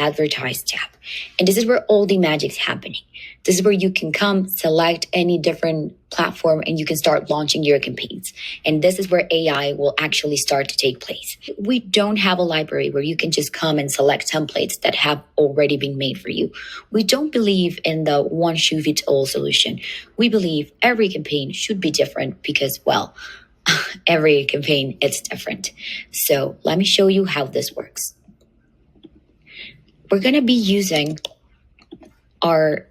Advertise tab. And this is where all the magic's happening. This is where you can come, select any different platform, and you can start launching your campaigns. And this is where AI will actually start to take place. We don't have a library where you can just come and select templates that have already been made for you. We don't believe in the one shoe fits all solution. We believe every campaign should be different because, well, every campaign is different. So let me show you how this works. We're going to be using our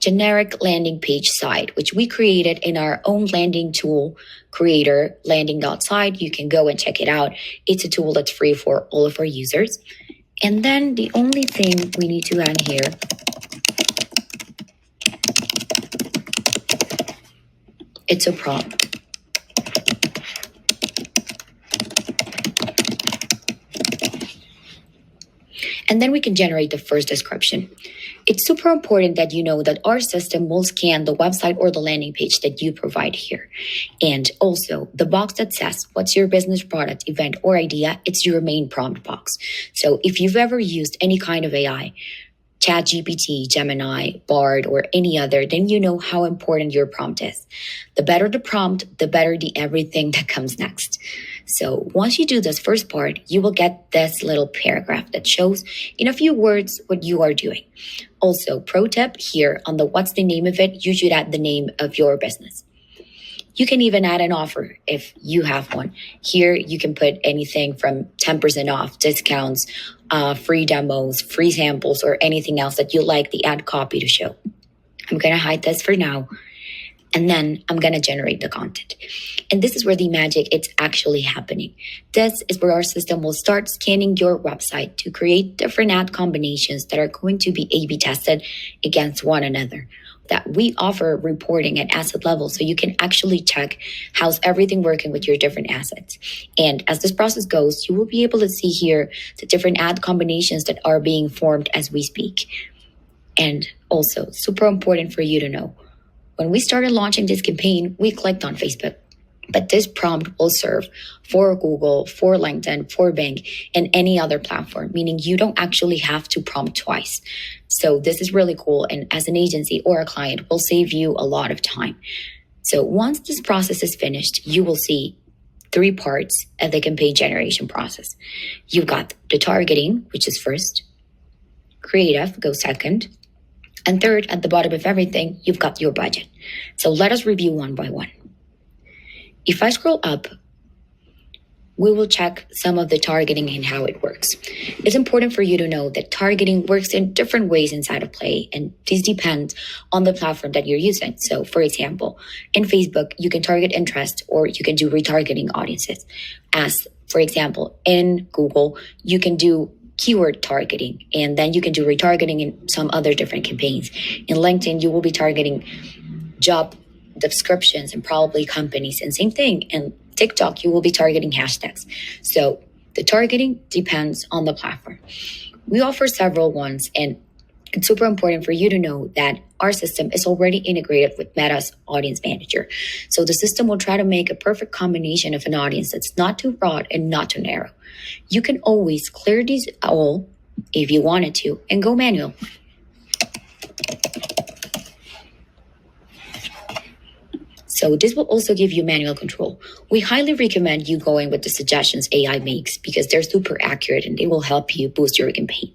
generic landing page site, which we created in our own landing tool creator, landing.site. You can go and check it out. It's a tool that's free for all of our users. And then the only thing we need to add here it's a prompt. And then we can generate the first description. It's super important that you know that our system will scan the website or the landing page that you provide here. And also the box that says, what's your business product, event, or idea? It's your main prompt box. So if you've ever used any kind of AI, ChatGPT, Gemini, Bard, or any other, then you know how important your prompt is. The better the prompt, the better the everything that comes next. So once you do this first part, you will get this little paragraph that shows in a few words what you are doing. Also, pro tip here on the what's the name of it, you should add the name of your business. You can even add an offer if you have one. Here, you can put anything from 10% off, discounts, free demos, free samples, or anything else that you like the ad copy to show. I'm going to hide this for now. And then I'm going to generate the content. And this is where the magic it's actually happening. This is where our system will start scanning your website to create different ad combinations that are going to be A/B tested against one another. That we offer reporting at asset level so you can actually check how's everything working with your different assets. And as this process goes, you will be able to see here the different ad combinations that are being formed as we speak. And also, super important for you to know, when we started launching this campaign, we clicked on Facebook. But this prompt will serve for Google, for LinkedIn, for Bing, and any other platform, meaning you don't actually have to prompt twice. So this is really cool. And as an agency or a client, will save you a lot of time. So once this process is finished, you will see 3 parts of the campaign generation process. You've got the targeting, which is first. Creative goes second. And third, at the bottom of everything, you've got your budget. So let us review one by one. If I scroll up, we will check some of the targeting and how it works. It's important for you to know that targeting works in different ways inside of Play, and this depends on the platform that you're using. So for example, in Facebook, you can target interest or you can do retargeting audiences. As for example, in Google, you can do keyword targeting, and then you can do retargeting in some other different campaigns. In LinkedIn, you will be targeting job descriptions and probably companies, and same thing in TikTok, you will be targeting hashtags. So the targeting depends on the platform. We offer several ones, and it's super important for you to know that our system is already integrated with Meta's Audience Manager. So the system will try to make a perfect combination of an audience that's not too broad and not too narrow. You can always clear these all if you wanted to and go manual. So this will also give you manual control. We highly recommend you going with the suggestions AI makes because they're super accurate and they will help you boost your campaign.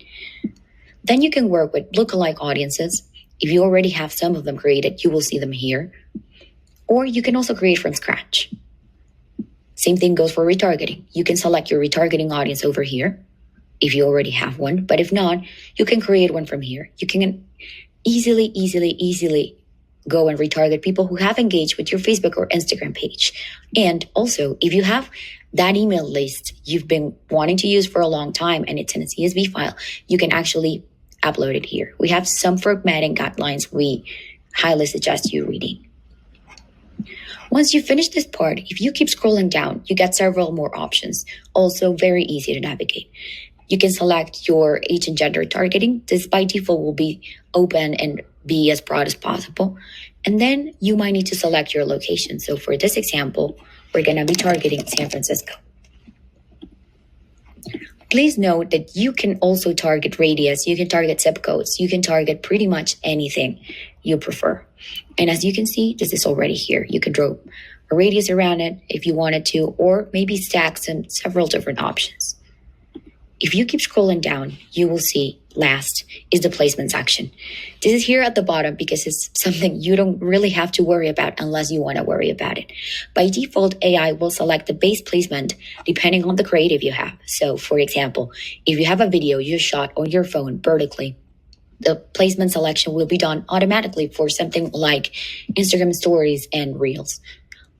Then you can work with lookalike audiences. If you already have some of them created, you will see them here. Or you can also create from scratch. Same thing goes for retargeting. You can select your retargeting audience over here if you already have one. But if not, you can create one from here. You can easily go and retarget people who have engaged with your Facebook or Instagram page. And also, if you have that email list you've been wanting to use for a long time and it's in a CSV file, you can actually upload it here. We have some formatting guidelines we highly suggest you reading. Once you finish this part, if you keep scrolling down, you get several more options. Also very easy to navigate. You can select your age and gender targeting. This by default will be open and be as broad as possible. And then you might need to select your location. So for this example, we're going to be targeting San Francisco. Please note that you can also target radius, you can target zip codes, you can target pretty much anything you prefer. And as you can see, this is already here. You can draw a radius around it if you wanted to, or maybe stacks and several different options. If you keep scrolling down, you will see last is the placement section. This is here at the bottom because it's something you don't really have to worry about unless you want to worry about it. By default, AI will select the base placement depending on the creative you have. So for example, if you have a video you shot on your phone vertically, the placement selection will be done automatically for something like Instagram stories and reels.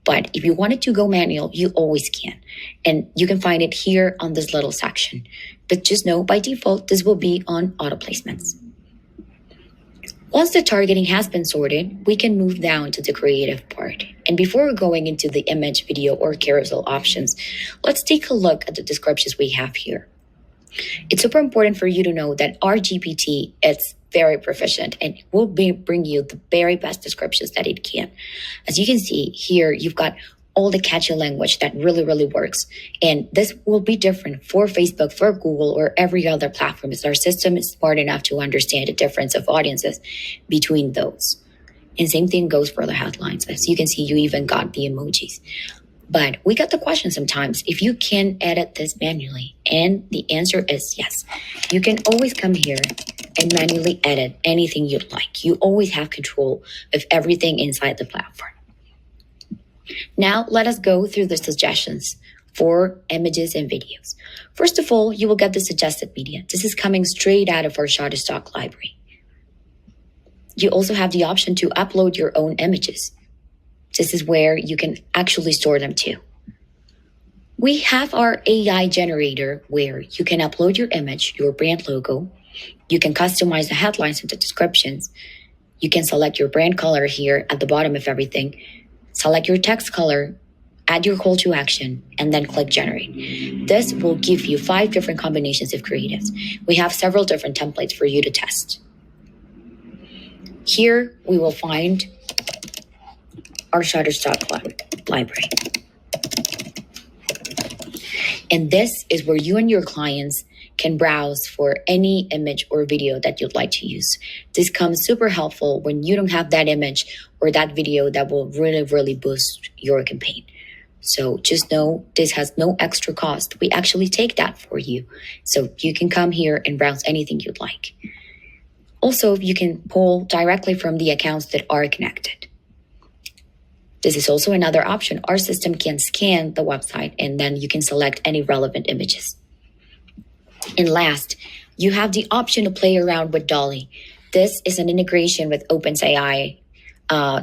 But if you wanted to go manual, you always can. And you can find it here on this little section. But just know by default, this will be on auto placements. Once the targeting has been sorted, we can move down to the creative part. And before going into the image, video, or carousel options, let's take a look at the descriptions we have here. It's super important for you to know that our GPT is very proficient and it will bring you the very best descriptions that it can. As you can see here, you've got all the catchy language that really works. And this will be different for Facebook, for Google, or every other platform, as our system is smart enough to understand the difference of audiences between those. And same thing goes for the headlines. As you can see, you even got the emojis. But we got the question sometimes if you can edit this manually. And the answer is yes. You can always come here and manually edit anything you'd like. You always have control of everything inside the platform. Now, let us go through the suggestions for images and videos. First of all, you will get the suggested media. This is coming straight out of our Shutterstock library. You also have the option to upload your own images. This is where you can actually store them too. We have our AI generator where you can upload your image, your brand logo. You can customize the headlines and the descriptions. You can select your brand color here at the bottom of everything. Select your text color, add your call to action, and then click generate. This will give you 5 different combinations of creatives. We have several different templates for you to test. Here we will find our Shutterstock library. And this is where you and your clients can browse for any image or video that you'd like to use. This comes super helpful when you don't have that image or that video that will really boost your campaign. So just know this has no extra cost. We actually take that for you. So you can come here and browse anything you'd like. Also, you can pull directly from the accounts that are connected. This is also another option. Our system can scan the website and then you can select any relevant images. And last, you have the option to play around with Dolly. This is an integration with OpenAI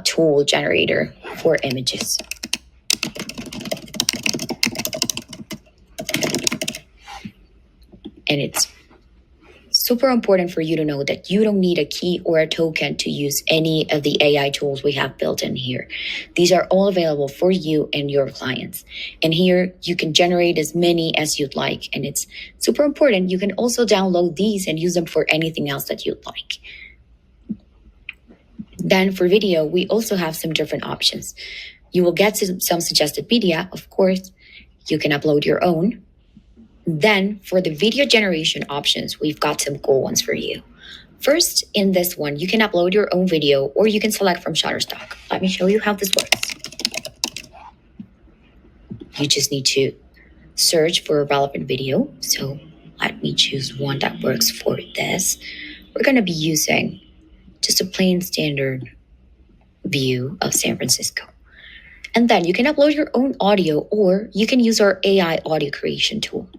tool generator for images. And it's super important for you to know that you don't need a key or a token to use any of the AI tools we have built in here. These are all available for you and your clients. And here you can generate as many as you'd like. And it's super important. You can also download these and use them for anything else that you'd like. Then for video, we also have some different options. You will get some suggested media, of course. You can upload your own. Then for the video generation options, we've got some cool ones for you. First, in this one, you can upload your own video or you can select from Shutterstock. Let me show you how this works. You just need to search for a relevant video. So let me choose one that works for this. We're going to be using just a plain standard view of San Francisco. And then you can upload your own audio or you can use our AI audio creation tool.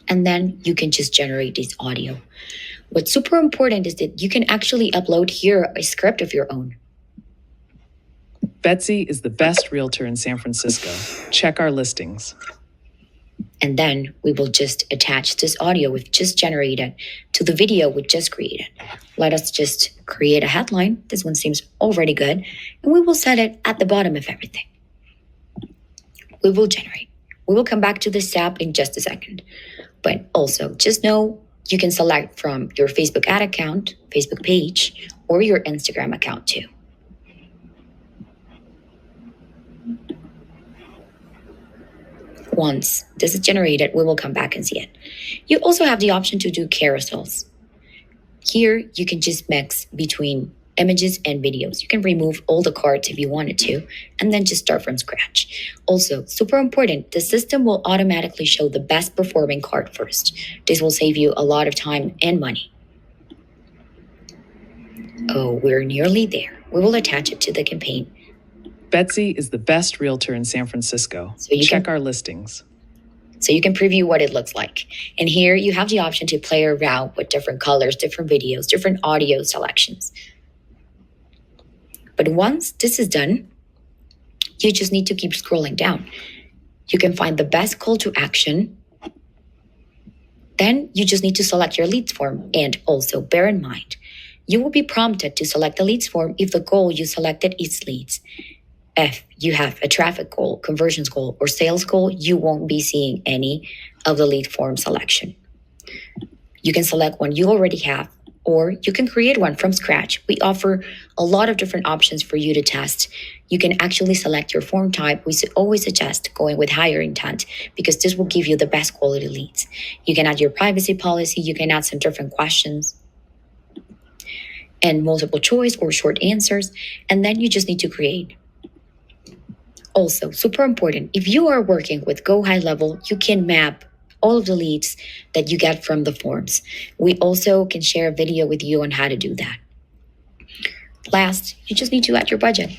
And then you can just generate this audio. What's super important is that you can actually upload here a script of your own. Betsy is the best realtor in San Francisco. Check our listings. And then we will just attach this audio we've just generated to the video we just created. Let us just create a headline. This one seems already good. And we will set it at the bottom of everything. We will generate. We will come back to this step in just a second. But also just know You can select from your Facebook ad account, Facebook page, or your Instagram account too. Once this is generated, we will come back and see it. You also have the option to do carousels. Here, you can just mix between images and videos. You can remove all the cards if you wanted to, and then just start from scratch. Also, super important, the system will automatically show the best performing card first. This will save you a lot of time and money. Oh, we're nearly there. We will attach it to the campaign. Betsy is the best realtor in San Francisco. So you Check can- our listings. So you can preview what it looks like. And here you have the option to play around with different colors, different videos, different audio selections. But once this is done, you just need to keep scrolling down. You can find the best call to action. Then you just need to select your leads form. And also bear in mind, you will be prompted to select the leads form if the goal you selected is leads. If you have a traffic goal, conversions goal, or sales goal, you won't be seeing any of the lead form selection. You can select one you already have, or you can create one from scratch. We offer a lot of different options for you to test. You can actually select your form type. We always suggest going with higher intent because this will give you the best quality leads. You can add your privacy policy. You can add some different questions and multiple choice or short answers, and then you just need to create. Also, super important, if you are working with Go High Level, you can map all of the leads that you get from the forms. We also can share a video with you on how to do that. Last, you just need to add your budget.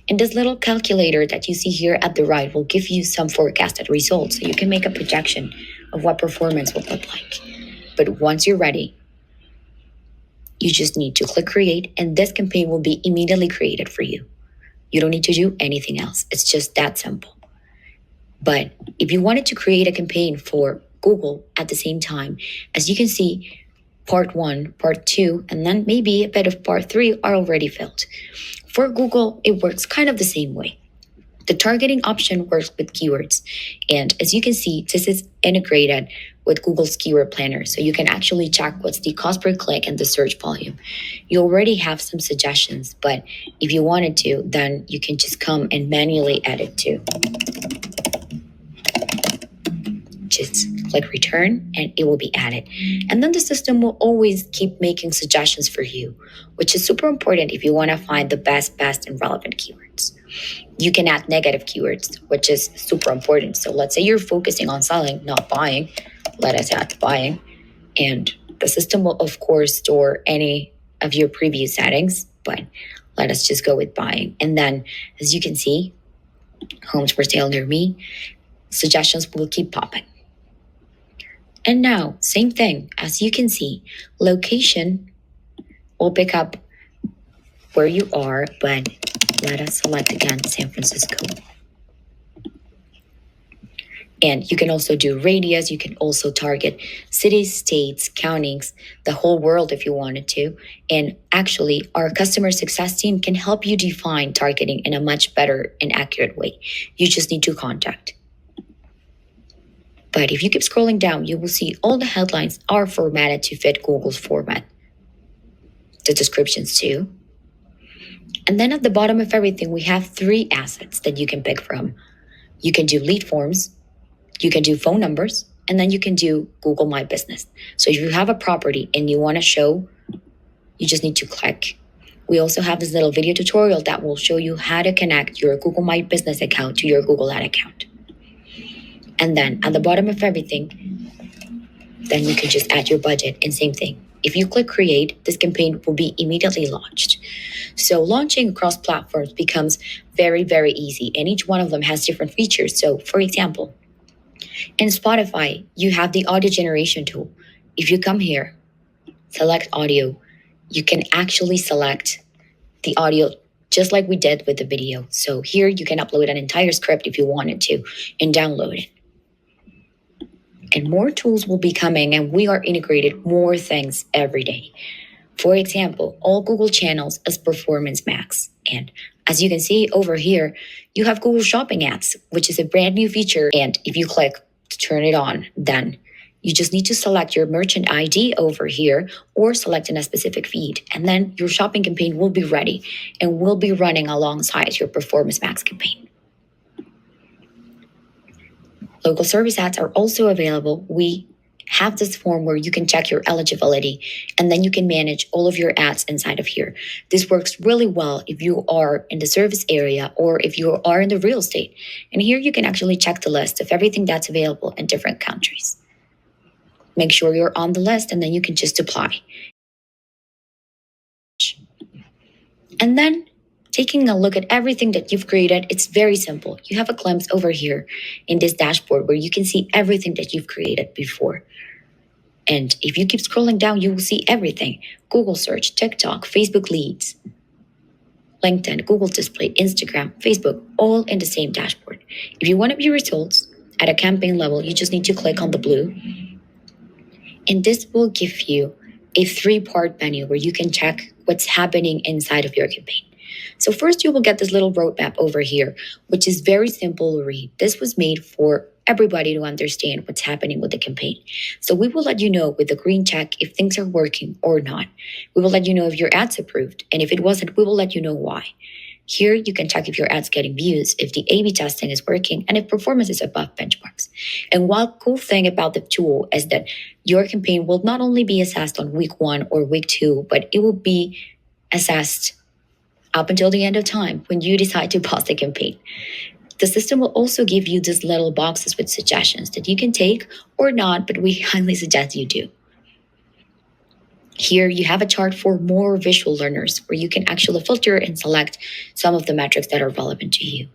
And this little calculator that you see here at the right will give you some forecasted results so you can make a projection of what performance will look like. But once you're ready, you just need to click create and this campaign will be immediately created for you. You don't need to do anything else. It's just that simple. But if you wanted to create a campaign for Google at the same time, as you can see, part 1, part 2, and then maybe a bit of part 3 are already filled. For Google, it works kind of the same way. The targeting option works with keywords. And as you can see, this is integrated with Google's keyword planner. So you can actually check what's the cost per click and the search volume. You already have some suggestions, but if you wanted to, then you can just come and manually edit too. Just click return and it will be added. And then the system will always keep making suggestions for you, which is super important if you want to find the best and relevant keywords. You can add negative keywords, which is super important. So let's say you're focusing on selling, not buying. Let us add buying. And the system will, of course, store any of your previous settings, but let us just go with buying. And then, as you can see, homes for sale near me, suggestions will keep popping. And now, same thing, as you can see, location will pick up where you are, but let us select again San Francisco. And you can also do radius. You can also target cities, states, counties, the whole world if you wanted to. And actually, our customer success team can help you define targeting in a much better and accurate way. You just need to contact. But if you keep scrolling down, you will see all the headlines are formatted to fit Google's format. The descriptions too. And then at the bottom of everything, we have 3 assets that you can pick from. You can do lead forms, you can do phone numbers, and then you can do Google My Business. So if you have a property and you want to show, you just need to click. We also have this little video tutorial that will show you how to connect your Google My Business account to your Google Ad account. And then at the bottom of everything, then you can just add your budget and same thing. If you click create, this campaign will be immediately launched. So launching across platforms becomes very, very easy, and each one of them has different features. So for example, in Spotify, you have the audio generation tool. If you come here, select audio, you can actually select the audio just like we did with the video. So here you can upload an entire script if you wanted to and download it. And more tools will be coming, and we are integrated more things every day. For example, all Google channels as Performance Max. And as you can see over here, you have Google Shopping Ads, which is a brand new feature. And if you click to turn it on, then You just need to select your merchant ID over here or select in a specific feed. And then your shopping campaign will be ready and will be running alongside your Performance Max campaign. Local service ads are also available. We have this form where you can check your eligibility and then you can manage all of your ads inside of here. This works really well if you are in the service area or if you are in the real estate. And here you can actually check the list of everything that's available in different countries. Make sure you're on the list and then you can just apply. And then taking a look at everything that you've created, it's very simple. You have a glimpse over here in this dashboard where you can see everything that you've created before. And if you keep scrolling down, you will see everything. Google search, TikTok, Facebook leads, LinkedIn, Google display, Instagram, Facebook, all in the same dashboard. If you want to view results at a campaign level, you just need to click on the blue. And this will give you a 3-part menu where you can check what's happening inside of your campaign. So first you will get this little roadmap over here, which is very simple to read. This was made for everybody to understand what's happening with the campaign. So we will let you know with the green check if things are working or not. We will let you know if your ad's approved. And if it wasn't, we will let you know why. Here you can check if your ad's getting views, if the A/B testing is working, and if performance is above benchmarks. And one cool thing about the tool is that your campaign will not only be assessed on week 1 or week 2, but it will be assessed up until the end of time when you decide to pause the campaign. The system will also give you these little boxes with suggestions that you can take or not, but we highly suggest you do. Here you have a chart for more visual learners where you can actually filter and select some of the metrics that are relevant to you.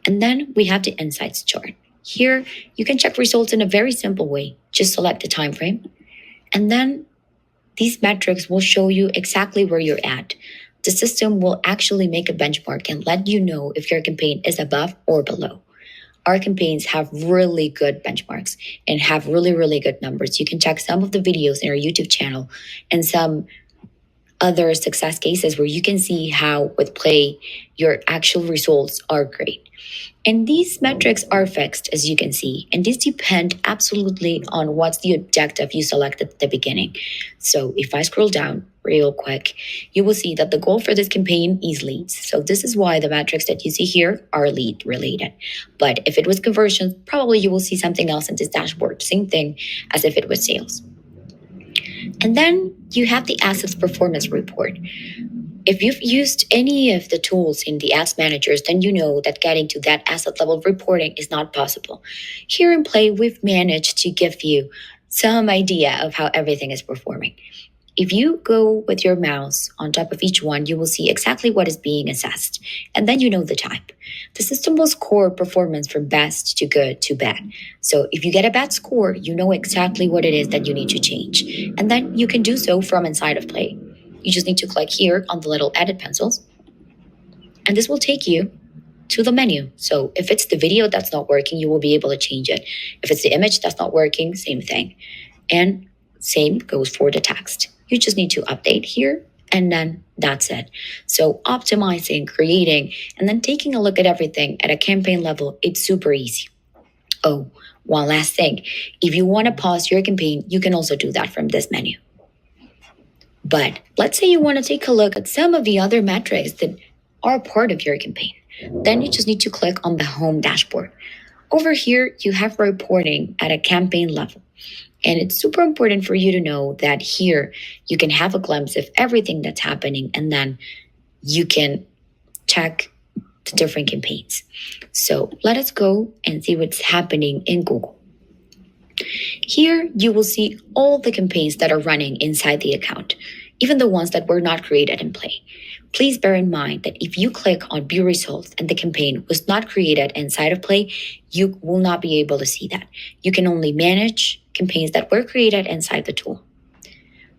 And then we have the insights chart. Here you can check results in a very simple way. Just select the time frame. And then these metrics will show you exactly where you're at. The system will actually make a benchmark and let you know if your campaign is above or below. Our campaigns have really good benchmarks and have really, really good numbers. You can check some of the videos in our YouTube channel and some other success cases where you can see how with Play, your actual results are great. And these metrics are fixed, as you can see, and these depend absolutely on what's the objective you selected at the beginning. So if I scroll down real quick, you will see that the goal for this campaign is leads. So this is why the metrics that you see here are lead related. But if it was conversions, probably you will see something else in this dashboard. Same thing as if it was sales. And then you have the assets performance report. If you've used any of the tools in the ads managers, then you know that getting to that asset level reporting is not possible. Here in Play, we've managed to give you some idea of how everything is performing. If you go with your mouse on top of each one, you will see exactly what is being assessed, and then you know the type. The system will score performance from best to good to bad. So if you get a bad score, you know exactly what it is that you need to change, and then you can do so from inside of Play. You just need to click here on the little edit pencils, and this will take you to the menu. So if it's the video that's not working, you will be able to change it. If it's the image that's not working, same thing. And same goes for the text. You just need to update here, and then that's it. So optimizing, creating, and then taking a look at everything at a campaign level, it's super easy. Oh, one last thing. If you want to pause your campaign, you can also do that from this menu. But let's say you want to take a look at some of the other metrics that are part of your campaign. Then you just need to click on the home dashboard. Over here, you have reporting at a campaign level. And it's super important for you to know that here you can have a glimpse of everything that's happening, and then you can check the different campaigns. So let us go and see what's happening in Google. Here you will see all the campaigns that are running inside the account, even the ones that were not created in Play. Please bear in mind that if you click on View Results and the campaign was not created inside of Play, you will not be able to see that. You can only manage campaigns that were created inside the tool.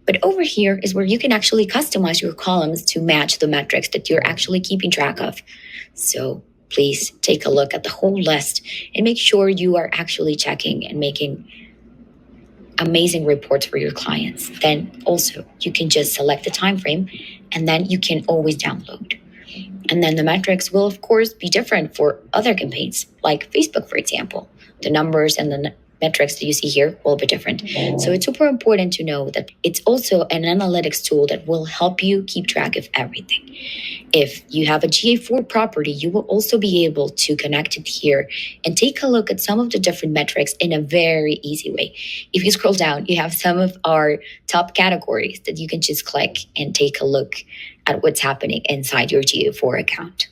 But over here is where you can actually customize your columns to match the metrics that you're actually keeping track of. So please take a look at the whole list and make sure you are actually checking and making amazing reports for your clients. Then also you can just select the time frame, and then you can always download. And then the metrics will of course be different for other campaigns, like Facebook, for example. The numbers and the metrics that you see here will be different. So it's super important to know that it's also an analytics tool that will help you keep track of everything. If you have a GA4 property, you will also be able to connect it here and take a look at some of the different metrics in a very easy way. If you scroll down, you have some of our top categories that you can just click and take a look at what's happening inside your GA4 account.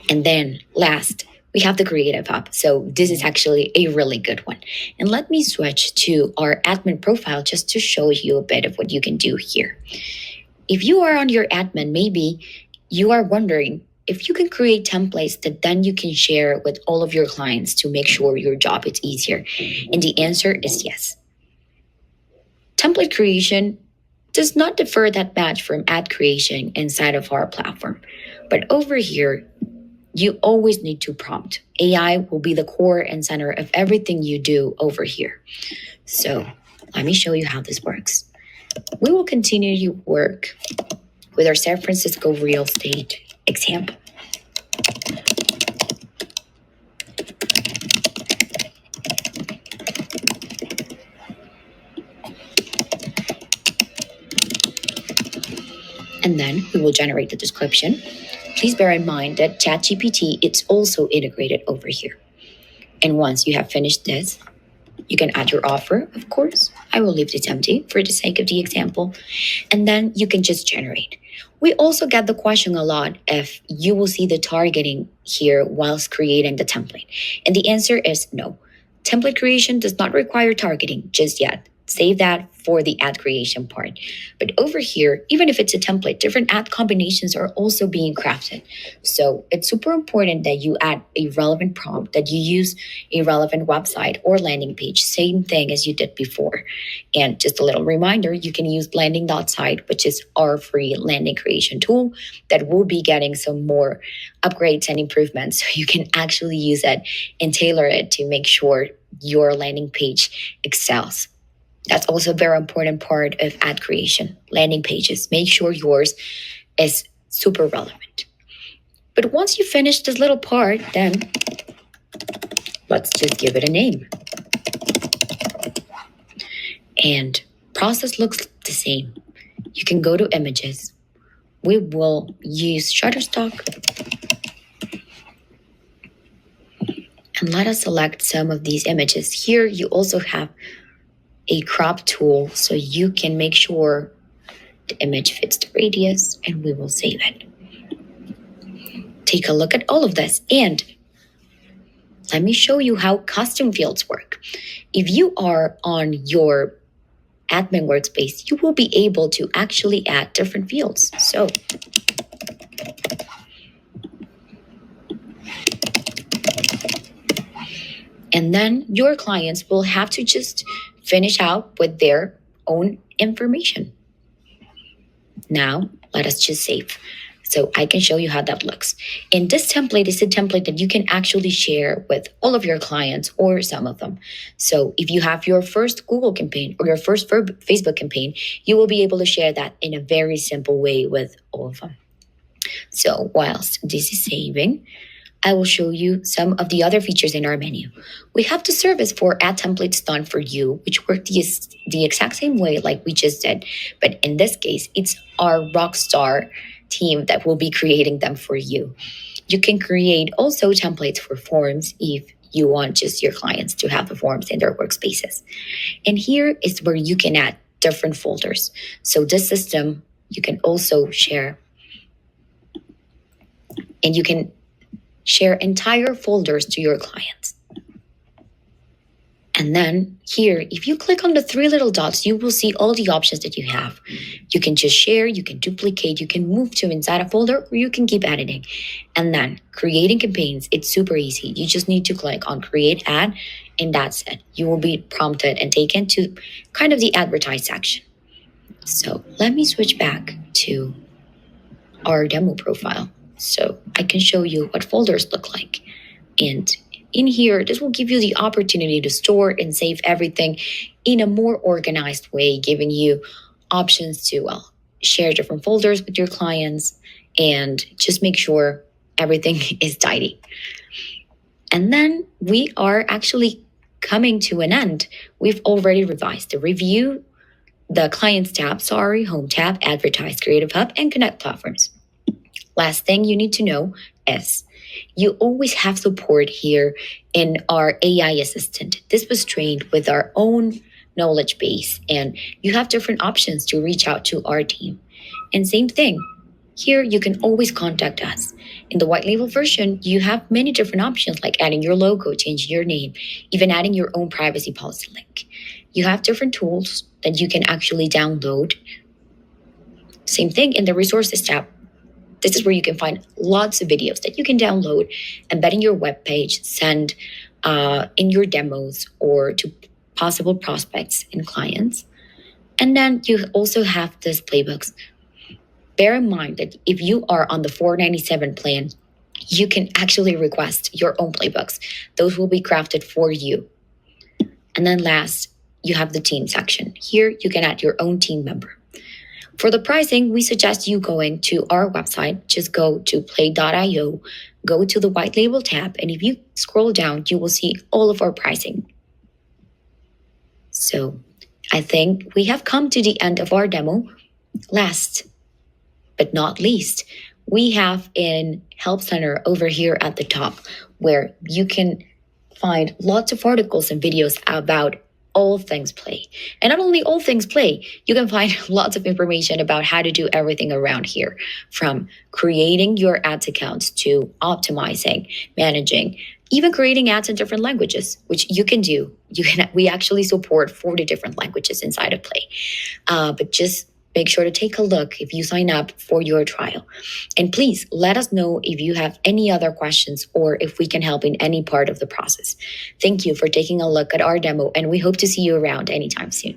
And then last, we have the Creative Hub. So this is actually a really good one. And let me switch to our admin profile just to show you a bit of what you can do here. If you are on your admin, maybe you are wondering if you can create templates that then you can share with all of your clients to make sure your job is easier. And the answer is yes. Template creation does not differ that much from ad creation inside of our platform. But over here, you always need to prompt. AI will be the core and center of everything you do over here. So let me show you how this works. We will continue to work with our San Francisco real estate example. And then we will generate the description. Please bear in mind that ChatGPT, it's also integrated over here. And once you have finished this, you can add your offer, of course. I will leave this empty for the sake of the example. And then you can just generate. We also get the question a lot if you will see the targeting here whilst creating the template. And the answer is no. Template creation does not require targeting just yet. Save that for the ad creation part. But over here, even if it's a template, different ad combinations are also being crafted. So it's super important that you add a relevant prompt, that you use a relevant website or landing page, same thing as you did before. And just a little reminder, you can use landing.site, which is our free landing creation tool that will be getting some more upgrades and improvements. So you can actually use it and tailor it to make sure your landing page excels. That's also a very important part of ad creation, landing pages. Make sure yours is super relevant. But once you finish this little part, then let's just give it a name. And process looks the same. You can go to images. We will use Shutterstock. And let us select some of these images. Here you also have a crop tool so you can make sure the image fits the radius, and we will save it. Take a look at all of this, and let me show you how custom fields work. If you are on your admin workspace, you will be able to actually add different fields. So and then your clients will have to just finish out with their own information. Now, let us just save. So I can show you how that looks. And this template is a template that you can actually share with all of your clients or some of them. So if you have your first Google campaign or your first Facebook campaign, you will be able to share that in a very simple way with all of them. So whilst this is saving, I will show you some of the other features in our menu. We have the service for ad templates done for you, which work the exact same way like we just did. But in this case, it's our rockstar team that will be creating them for you. You can create also templates for forms if you want just your clients to have the forms in their workspaces. And here is where you can add different folders. So this system, you can also share, and you can share entire folders to your clients. And then here, if you click on the three little dots, you will see all the options that you have. You can just share, you can duplicate, you can move to inside a folder, or you can keep editing. And then creating campaigns, it's super easy. You just need to click on create ad, and that's it. You will be prompted and taken to kind of the advertise section. So let me switch back to our demo profile so I can show you what folders look like. And in here, this will give you the opportunity to store and save everything in a more organized way, giving you options to share different folders with your clients and just make sure everything is tidy. And then we are actually coming to an end, we've already revised the review, the clients tab, home tab, advertise, creative hub, and connect platforms. Last thing you need to know is you always have support here in our AI assistant. This was trained with our own knowledge base, and you have different options to reach out to our team. And same thing, here you can always contact us. In the white label version, you have many different options like adding your logo, changing your name, even adding your own privacy policy link. You have different tools that you can actually download. Same thing in the resources tab. This is where you can find lots of videos that you can download, embed in your web page, send in your demos or to possible prospects and clients. And then you also have this playbooks. Bear in mind that if you are on the $497 plan, you can actually request your own playbooks. Those will be crafted for you. And then last, you have the team section. Here you can add your own team member. For the pricing, we suggest you going to our website. Just go to play.io, go to the white label tab, and if you scroll down, you will see all of our pricing. So I think we have come to the end of our demo. Last but not least, we have an help center over here at the top where you can find lots of articles and videos about all things play. And not only all things play, you can find lots of information about how to do everything around here, from creating your ads accounts to optimizing, managing, even creating ads in different languages, which you can do. We actually support 40 different languages inside of Play. But just make sure to take a look if you sign up for your trial. And please let us know if you have any other questions or if we can help in any part of the process. Thank you for taking a look at our demo, and we hope to see you around anytime soon.